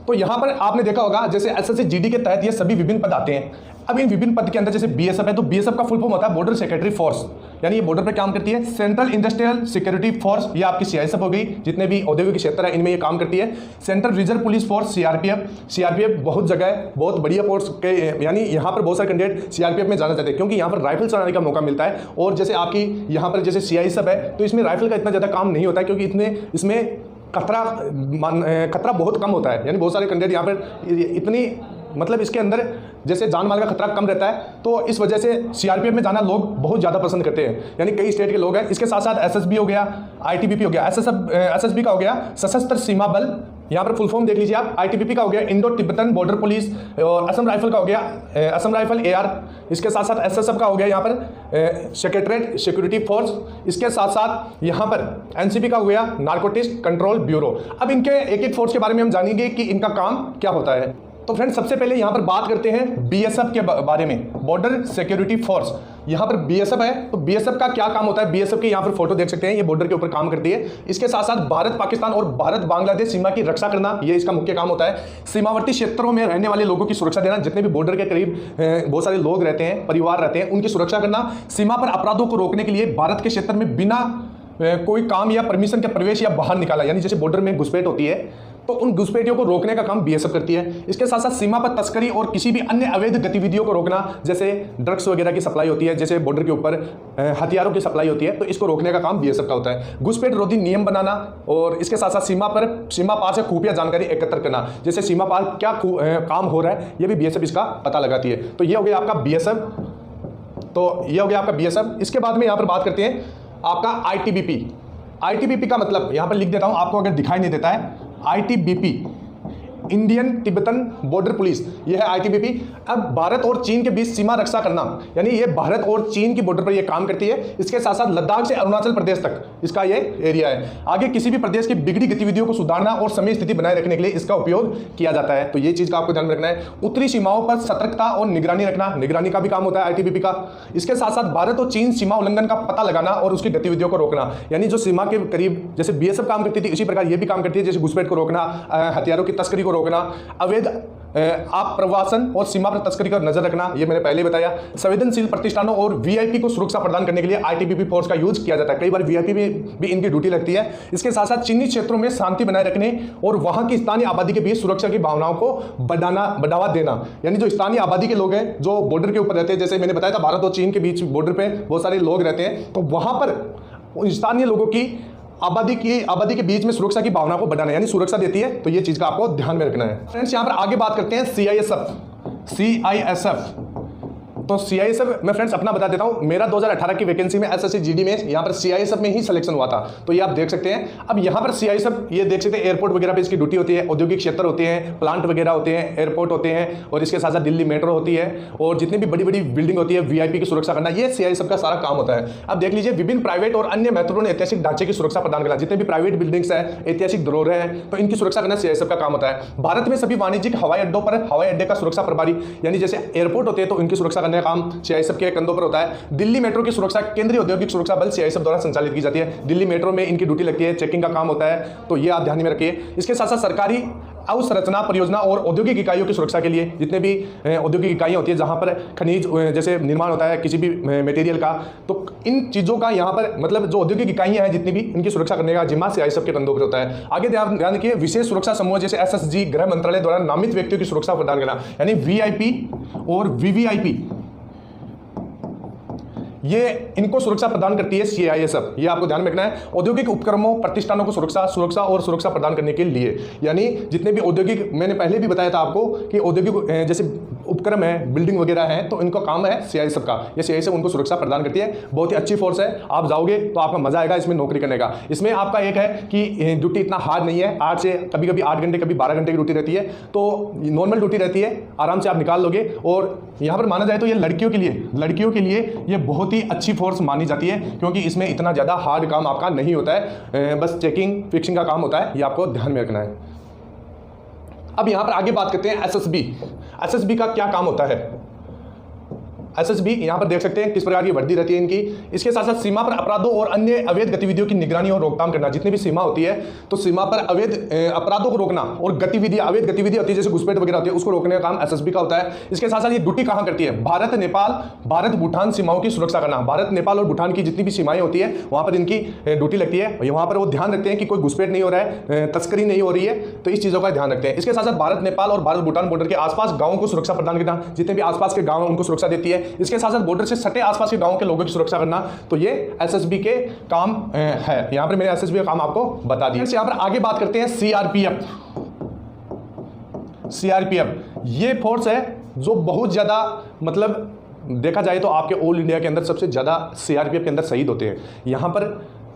तो यहाँ पर आपने देखा होगा जैसे एसएससी जीडी के तहत ये सभी विभिन्न पद आते हैं। अब इन विभिन्न पद के अंदर जैसे बीएसएफ है, तो बीएसएफ का फुल फॉर्म होता है बॉर्डर सिक्योरिटी फोर्स, यानी ये बॉर्डर पे काम करती है। सेंट्रल इंडस्ट्रियल सिक्योरिटी फोर्स, ये आपकी सीआईएसएफ हो गई, जितने भी औद्योगिक क्षेत्र है इनमें ये काम करती है। Central reserve police force CRPF, CRPF बहुत जगह है, बहुत बढ़िया फोर्स के, यानी यहाँ पर बहुत सारे कैंडिडेट सीआरपीएफ में जाना चाहते हैं क्योंकि यहाँ पर राइफल चलाने का मौका मिलता है। और जैसे आपकी यहाँ पर जैसे सीआईएसएफ है तो इसमें राइफल का इतना ज़्यादा काम नहीं होता है क्योंकि इसमें खतरा बहुत कम होता है, यानी बहुत सारे कैंडिडेट यहाँ पर इतनी मतलब इसके अंदर जैसे जान माल का खतरा कम रहता है, तो इस वजह से सीआरपीएफ में जाना लोग बहुत ज़्यादा पसंद करते हैं, यानी कई स्टेट के लोग हैं। इसके साथ साथ एसएसबी हो गया, आईटीबीपी हो गया, एसएसबी का हो गया सशस्त्र सीमा बल, यहाँ पर फुल फॉर्म देख लीजिए आप। आईटीबीपी का हो गया इंडो तिब्बतन बॉर्डर पुलिस, और असम राइफल का हो गया असम राइफल एआर। इसके साथ साथ एसएसएफ का हो गया यहाँ पर सेक्रेटरीट सिक्योरिटी फोर्स। इसके साथ साथ यहाँ पर एनसीबी का हो गया नारकोटिक्स कंट्रोल ब्यूरो। अब इनके एक एक फोर्स के बारे में हम जानेंगे कि इनका काम क्या होता है। तो फ्रेंड्स सबसे पहले यहाँ पर बात करते हैं बीएसएफ के बारे में, बॉर्डर सिक्योरिटी फोर्स। यहाँ पर बीएसएफ है, तो बीएसएफ का क्या काम होता है, बीएसएफ की यहाँ पर फोटो देख सकते हैं, ये बॉर्डर के ऊपर काम करती है। इसके साथ साथ भारत पाकिस्तान और भारत बांग्लादेश सीमा की रक्षा करना, ये इसका मुख्य काम होता है। सीमावर्ती क्षेत्रों में रहने वाले लोगों की सुरक्षा देना, जितने भी बॉर्डर के करीब बहुत सारे लोग रहते हैं, परिवार रहते हैं, उनकी सुरक्षा करना। सीमा पर अपराधों को रोकने के लिए भारत के क्षेत्र में बिना कोई काम या परमिशन के प्रवेश या बाहर निकाला, यानी जैसे बॉर्डर में घुसपैठ होती है तो उन घुसपैठियों को रोकने का काम बीएसएफ करती है। इसके साथ साथ सीमा पर तस्करी और किसी भी अन्य अवैध गतिविधियों को रोकना, जैसे ड्रग्स वगैरह की सप्लाई होती है, जैसे बॉर्डर के ऊपर हथियारों की सप्लाई होती है, तो इसको रोकने का काम बीएसएफ का होता है। घुसपैठ रोधी नियम बनाना, और इसके साथ साथ सीमा पार से खुफिया जानकारी एकत्र करना, जैसे सीमा पार क्या काम हो रहा है ये भी बीएसएफ इसका पता लगाती है। तो ये हो गया आपका बीएसएफ। इसके बाद में यहाँ पर बात करते हैं आपका आईटीबीपी। आईटीबीपी का मतलब यहाँ पर लिख देता हूँ आपको अगर दिखाई नहीं देता है, ITBP Indian Tibetan border police, यह है आईटीबीपी। अब भारत और चीन के बीच सीमा रक्षा करना, यानी ये भारत और चीन की बॉर्डर पर यह काम करती है। इसके साथ साथ लद्दाख से अरुणाचल प्रदेश तक इसका ये एरिया है। आगे किसी भी प्रदेश की बिगड़ी गतिविधियों को सुधारना और समय स्थिति बनाए रखने के लिए इसका उपयोग किया जाता है। तो ये चीज का आपको ध्यान रखना है। उत्तरी सीमाओं पर सतर्कता और निगरानी रखना, निगरानी का भी काम होता है आईटीबीपी का। इसके साथ साथ भारत और चीन सीमा उल्लंघन का पता लगाना और उसकी गतिविधियों को रोकना, यानी जो सीमा के करीब जैसे बीएसएफ काम करती थी इसी प्रकार ये भी काम करती है, जैसे घुसपैठ को रोकना, हथियारों की तस्करी को रोकना, अवैध आप प्रवासन और सीमा पर तस्करी पर नजर रखना, ये मैंने पहले बताया। संवेदनशील प्रतिष्ठानों और वीआईपी को सुरक्षा प्रदान करने के लिए आईटीबीपी फोर्स का यूज किया जाता है। कई बार वीआईपी में भी इनकी ड्यूटी लगती है। इसके साथ साथ चीनी क्षेत्रों में शांति बनाए रखने और वहां की स्थानीय आबादी के बीच सुरक्षा की भावनाओं को बढ़ावा देना, यानी जो स्थानीय आबादी के लोग हैं जो बॉर्डर के ऊपर रहते हैं, जैसे मैंने बताया था भारत और चीन के बीच बॉर्डर पे बहुत सारे लोग रहते हैं, तो वहां पर स्थानीय लोगों की आबादी के बीच में सुरक्षा की भावना को बढ़ाना, यानी सुरक्षा देती है। तो ये चीज का आपको ध्यान में रखना है। फ्रेंड्स यहाँ पर आगे बात करते हैं सीआईएसएफ। तो सीआईएसएफ मैं फ्रेंड्स अपना बता देता हूं, मेरा 2018 की वैकेंसी में एसएससी जीडी में यहाँ पर सीआईएसएफ में ही सिलेक्शन हुआ था, तो ये आप देख सकते हैं। अब यहाँ पर सीआईएसएफ ये देख सकते हैं, एयरपोर्ट वगैरह पे इसकी ड्यूटी होती है, औद्योगिक क्षेत्र होते हैं, प्लांट वगैरह होते हैं, एयरपोर्ट होते हैं, और इसके साथ साथ दिल्ली मेट्रो होती है, और जितनी भी बड़ी बड़ी बिल्डिंग होती है वीआईपी की सुरक्षा करना, ये सीआईएसएफ का सारा काम होता है। अब देख लीजिए, विभिन्न प्राइवेट और अन्य महत्वपूर्ण ऐतिहासिक ढांचे की सुरक्षा प्रदान करना, जितने भी प्राइवेट बिल्डिंग्स है, ऐतिहासिक धरोहर है, तो इनकी सुरक्षा करना सीआईएसएफ का काम होता है। भारत में सभी वाणिज्यिक हवाई अड्डों पर हवाई अड्डे का सुरक्षा प्रभारी, यानी जैसे एयरपोर्ट होते हैं तो इनकी सुरक्षा करने का काम सीआईएसएफ के कंधों पर होता है। दिल्ली मेट्रो की सुरक्षा केंद्रीय औद्योगिक सुरक्षा बल सीआईएसएफ द्वारा संचालित की जाती है। दिल्ली मेट्रो में इनकी ड्यूटी लगती है, चेकिंग का काम होता है, तो ये आप ध्यान में रखिए। इसके साथ साथ सरकारी अवसंरचना परियोजना और औद्योगिक इकाइयों की सुरक्षा के लिए, जितने भी औद्योगिक इकाइयां होती है जहां पर खनिज जैसे निर्माण होता है किसी भी मटेरियल का, तो इन चीज़ों का यहाँ पर मतलब जो औद्योगिक इकाइयां हैं जितनी भी, इनकी सुरक्षा करने का जिम्मा सीआईएसएफ के कंधों पर होता है। आगे ध्यान रखिए, विशेष सुरक्षा समूह जैसे एसएसजी, गृह मंत्रालय द्वारा नामित व्यक्तियों की सुरक्षा प्रदान करना, यानी वीआईपी और वीवीआईपी, ये इनको सुरक्षा प्रदान करती है सीआईएसएफ, ये आपको ध्यान में रखना है। औद्योगिक उपक्रमों प्रतिष्ठानों को सुरक्षा प्रदान करने के लिए, यानी जितने भी औद्योगिक, मैंने पहले भी बताया था आपको कि औद्योगिक जैसे उपक्रम है, बिल्डिंग वगैरह है, तो इनका काम है सीआईएसएफ का। ये सीआईएसएफ उनको सुरक्षा प्रदान करती है। बहुत ही अच्छी फोर्स है, आप जाओगे तो आपका मजा आएगा इसमें नौकरी करने का। इसमें आपका एक है कि ड्यूटी इतना हार्ड नहीं है, 8 से कभी कभी 8 घंटे कभी 12 घंटे की ड्यूटी रहती है, तो नॉर्मल ड्यूटी रहती है, आराम से आप निकाल लोगे। और यहाँ पर माना जाए तो ये लड़कियों के लिए ये बहुत ही अच्छी फोर्स मानी जाती है, क्योंकि इसमें इतना ज़्यादा हार्ड काम आपका नहीं होता है, बस चेकिंग फिक्सिंग का काम होता है, ये आपको ध्यान में रखना है। अब यहाँ पर आगे बात करते हैं एसएसबी। एसएसबी का क्या काम होता है? एसएसबी यहाँ पर देख सकते हैं किस प्रकार की वर्दी रहती है इनकी। इसके साथ साथ सीमा पर अपराधों और अन्य अवैध गतिविधियों की निगरानी और रोकथाम करना। जितनी भी सीमा होती है तो सीमा पर अवैध अपराधों को रोकना और गतिविधियां, अवैध गतिविधि होती है जैसे घुसपैठ वगैरह होती है, उसको रोकने का काम एसएसबी का होता है। इसके साथ साथ ये ड्यूटी कहां करती है? भारत नेपाल, भारत भूटान सीमाओं की सुरक्षा करना। भारत नेपाल और भूटान की जितनी भी सीमाएं होती है वहां पर इनकी ड्यूटी लगती है। वहां पर वो ध्यान रखते हैं कि कोई घुसपैठ नहीं हो रहा है, तस्करी नहीं हो रही है, तो इस चीजों का ध्यान रखते हैं। इसके साथ साथ भारत नेपाल और भारत भूटान बॉर्डर के आसपास गांवों को सुरक्षा प्रदान करना। जितने भी आसपास के गांव हैं उनको सुरक्षा देती है। इसके साथ साथ बॉर्डर से सटे आसपास के गांवों के लोगों की सुरक्षा करना। तो ये एसएसबी के काम है। यहां पर मैंने एसएसबी का काम आपको बता दिया। यहां पर आगे बात करते हैं सीआरपीएफ। सीआरपीएफ ये फोर्स है जो बहुत ज्यादा, मतलब देखा जाए तो आपके ऑल इंडिया के अंदर सबसे ज्यादा सीआरपीएफ के अंदर शहीद होते हैं। यहां पर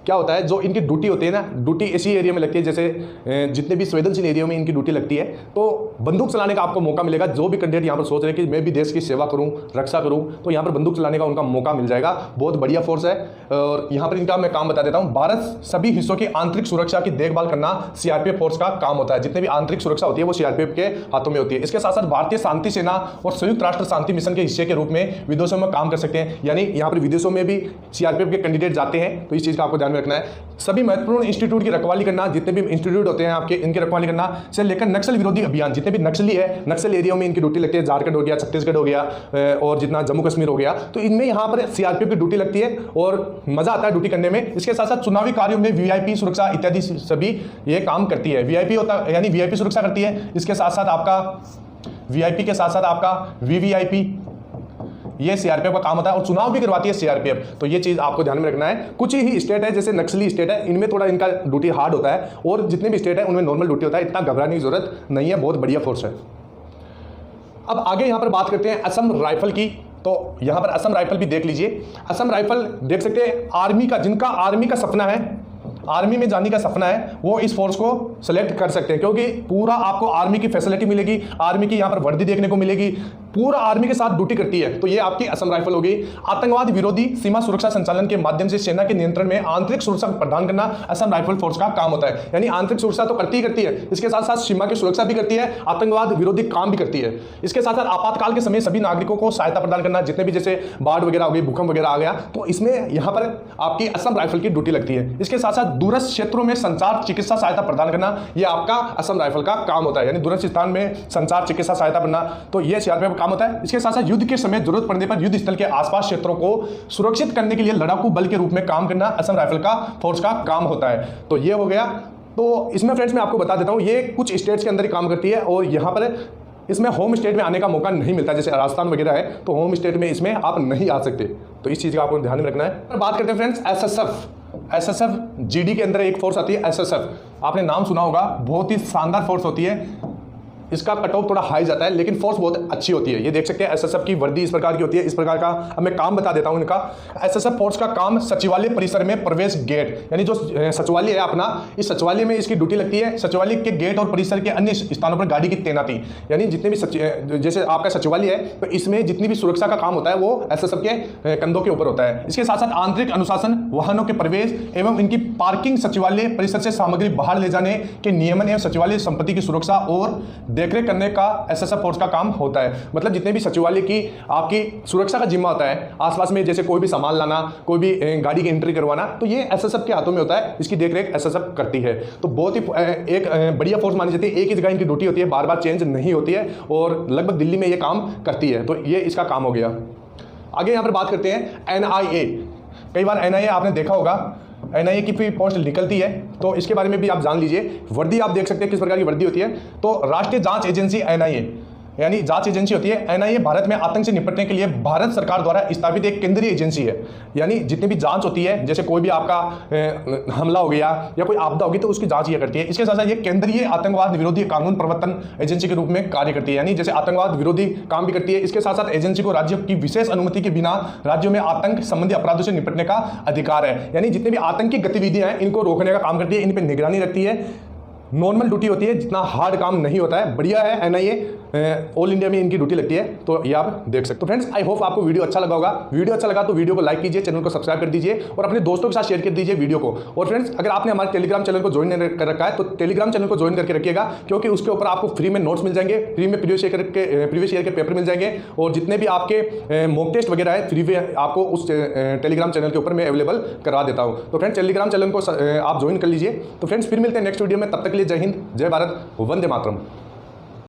क्या होता है, जो इनकी ड्यूटी होती है ना, ड्यूटी ऐसी एरिया में लगती है जैसे जितने भी संवेदनशील एरिया में इनकी ड्यूटी लगती है, तो बंदूक चलाने का आपको मौका मिलेगा। जो भी कैंडिडेट यहाँ पर सोच रहे हैं कि मैं भी देश की सेवा करूँ, रक्षा करूँ, तो यहाँ पर बंदूक चलाने का उनका मौका मिल जाएगा। बहुत बढ़िया फोर्स है। और यहाँ पर इनका मैं काम बता देता हूँ। भारत सभी हिस्सों की आंतरिक सुरक्षा की देखभाल करना सीआरपीएफ फोर्स का काम होता है। जितने भी आंतरिक सुरक्षा होती है वो सीआरपीएफ के हाथों में होती है। इसके साथ साथ भारतीय शांति सेना और संयुक्त राष्ट्र शांति मिशन के हिस्से के रूप में विदेशों में काम कर सकते हैं। यानी यहाँ पर विदेशों में भी सीआरपीएफ के कैंडिडेट जाते हैं, तो इस चीज़ का आपको ध्यान में रखना है। सभी महत्वपूर्ण इंस्टीट्यूट की रखवाली करना, जितने भी इंस्टीट्यूट होते हैं आपके, इनकी रखवाली करना से लेकर नक्सल विरोधी अभियान, जितने भी नक्सली है, नक्सल एरिया में इनकी ड्यूटी लगती है। झारखंड हो गया, छत्तीसगढ़ हो गया और जितना जम्मू कश्मीर हो गया, तो इनमें यहाँ पर सीआरपीएफ की ड्यूटी लगती है और मजा आता है ड्यूटी करने में। इसके साथ साथ चुनावी कार्यों में वीआईपी सुरक्षा इत्यादि सभी ये काम करती है। वीआईपी होता है यानी वीआईपी सुरक्षा करती है। इसके साथ साथ आपका वीआईपी के साथ साथ आपका वीवीआईपी, ये सीआरपीएफ का काम होता है और चुनाव भी करवाती है सीआरपीएफ। तो ये चीज आपको ध्यान में रखना है। कुछ ही स्टेट है जैसे नक्सली स्टेट है, इनमें थोड़ा इनका ड्यूटी हार्ड होता है और जितने भी स्टेट है उनमें नॉर्मल ड्यूटी होता है। इतना घबराने की जरूरत नहीं है, बहुत बढ़िया फोर्स है। अब आगे यहां पर बात करते हैं असम राइफल की। तो यहां पर असम राइफल भी देख लीजिए। असम राइफल देख सकते हैं, आर्मी का, जिनका आर्मी का सपना है, आर्मी में जाने का सपना है, वो इस फोर्स को सेलेक्ट कर सकते हैं, क्योंकि पूरा आपको आर्मी की फैसिलिटी मिलेगी, आर्मी की यहाँ पर वर्दी देखने को मिलेगी, पूरा आर्मी के साथ ड्यूटी करती है। तो ये आपकी असम राइफल होगी। आतंकवाद विरोधी सीमा सुरक्षा संचालन के माध्यम से सेना के नियंत्रण में आंतरिक सुरक्षा प्रदान करना असम राइफल फोर्स का काम होता है। यानी आंतरिक सुरक्षा तो करती है, इसके साथ साथ सीमा की सुरक्षा भी करती है, आतंकवाद विरोधी काम भी करती है। इसके साथ साथ आपातकाल के समय सभी नागरिकों को सहायता प्रदान करना, जितने भी जैसे बाढ़ वगैरह हो गई, भूकंप वगैरह आ गया, तो इसमें यहाँ पर आपकी असम राइफल की ड्यूटी लगती है। इसके साथ साथ दूरस्थ क्षेत्रों में संचार चिकित्सा सहायता प्रदान करना, यह आपका असम राइफल का काम होता है। यानी दूरस्थ स्थान में संचार चिकित्सा सहायता करना, तो यह सीआरपीएफ का काम होता है। इसके साथ साथ युद्ध के समय जरूरत पड़ने पर युद्ध स्थल के आसपास क्षेत्रों को सुरक्षित करने के लिए लड़ाकू बल के रूप में काम करना असम राइफल का फोर्स का काम होता है। तो ये हो गया। तो इसमें फ्रेंड्स मैं आपको बता देता हूं, ये कुछ स्टेट्स के अंदर ही काम करती है और यहां पर इसमें होम स्टेट में आने का मौका नहीं मिलता। जैसे राजस्थान वगैरह है तो होम स्टेट में इसमें आप नहीं आ सकते, तो इस चीज का आपको ध्यान में रखना है। बात करते हैं फ्रेंड्स एसएसएफ जीडी के अंदर एक फोर्स आती है एसएसएफ, आपने नाम सुना होगा, बहुत ही शानदार फोर्स होती है। इसका कट ऑफ थोड़ा हाई जाता है लेकिन फोर्स बहुत अच्छी होती है। ये देख सकते हैं एसएसएफ की वर्दी इस प्रकार की होती है, इस प्रकार का। अब मैं काम बता देता हूं इनका। एसएसएफ फोर्स का काम सचिवालय परिसर में प्रवेश गेट, यानी जो सचिवालय है अपना, इस सचिवालय में इसकी ड्यूटी लगती है। सचिवालय के गेट और परिसर के अन्य स्थानों पर गाड़ी की तैनाती, यानी जितने भी जैसे आपका सचिवालय है तो इसमें जितनी भी सुरक्षा का काम होता है वो एसएसएफ के कंधों के ऊपर होता है। इसके साथ साथ आंतरिक अनुशासन, वाहनों के प्रवेश एवं इनकी पार्किंग, सचिवालय परिसर से सामग्री बाहर ले जाने के नियमन एवं सचिवालय संपत्ति की सुरक्षा और देखरेख करने का एसएसएफ फोर्स का काम होता है। मतलब जितने भी सचिवालय की आपकी सुरक्षा का जिम्मा होता है, आसपास में जैसे कोई भी सामान लाना, कोई भी गाड़ी की एंट्री करवाना, तो ये एसएसएफ के हाथों में होता है। इसकी देखरेख एसएसएफ करती है। तो बहुत ही एक बढ़िया फोर्स मानी जाती है। एक ही जगह इनकी ड्यूटी होती है, बार बार चेंज नहीं होती है और लगभग दिल्ली में ये काम करती है। तो ये इसका काम हो गया। आगे यहाँ पर बात करते हैं एनआईए। कई बार एनआईए आपने देखा होगा, एनआईए की भी पोस्ट निकलती है, तो इसके बारे में भी आप जान लीजिए। वर्दी आप देख सकते हैं किस प्रकार की वर्दी होती है। तो राष्ट्रीय जांच एजेंसी एनआईए यानी जांच एजेंसी होती है। एनआईए भारत में आतंक से निपटने के लिए भारत सरकार द्वारा स्थापित एक केंद्रीय एजेंसी है। यानी जितनी भी जांच होती है, जैसे कोई भी आपका हमला हो गया या कोई आपदा होगी तो उसकी जांच ये करती है। इसके साथ साथ ये केंद्रीय आतंकवाद विरोधी कानून प्रवर्तन एजेंसी के रूप में कार्य करती है, यानी जैसे आतंकवाद विरोधी काम भी करती है। इसके साथ साथ एजेंसी को राज्य की विशेष अनुमति के बिना राज्यों में आतंक संबंधी अपराधों से निपटने का अधिकार है। यानी जितनी भी आतंकी गतिविधियां हैं इनको रोकने का काम करती है, इन पर निगरानी रखती है। नॉर्मल ड्यूटी होती है, जितना हार्ड काम नहीं होता है। बढ़िया है, एनआईए ऑल इंडिया में इनकी ड्यूटी लगती है, तो ये आप देख सकते हो। फ्रेंड्स, आई होप आपको वीडियो अच्छा लगा होगा। वीडियो अच्छा लगा तो वीडियो को लाइक कीजिए, चैनल को सब्सक्राइब कर दीजिए और अपने दोस्तों के साथ शेयर कर दीजिए वीडियो को। और फ्रेंड्स, अगर आपने हमारे टेलीग्राम चैनल को ज्वाइन कर रखा है तो टेलीग्राम चैनल को ज्वाइन करके रखिएगा, क्योंकि उसके ऊपर आपको फ्री में नोट्स मिल जाएंगे, फ्री में प्रीवियस ईयर के पेपर मिल जाएंगे, और जितने भी आपके मॉक टेस्ट वगैरह है फ्री में आपको उस टेलीग्राम चैनल के ऊपर मैं अवेलेबल करा देता हूँ। तो फ्रेंड्स, टेलीग्राम चैनल को आप ज्वाइन कर लीजिए। तो फ्रेंड्स, फिर मिलते हैं नेक्स्ट वीडियो में, तब तक के लिए जय हिंद, जय भारत, वंदे मातरम।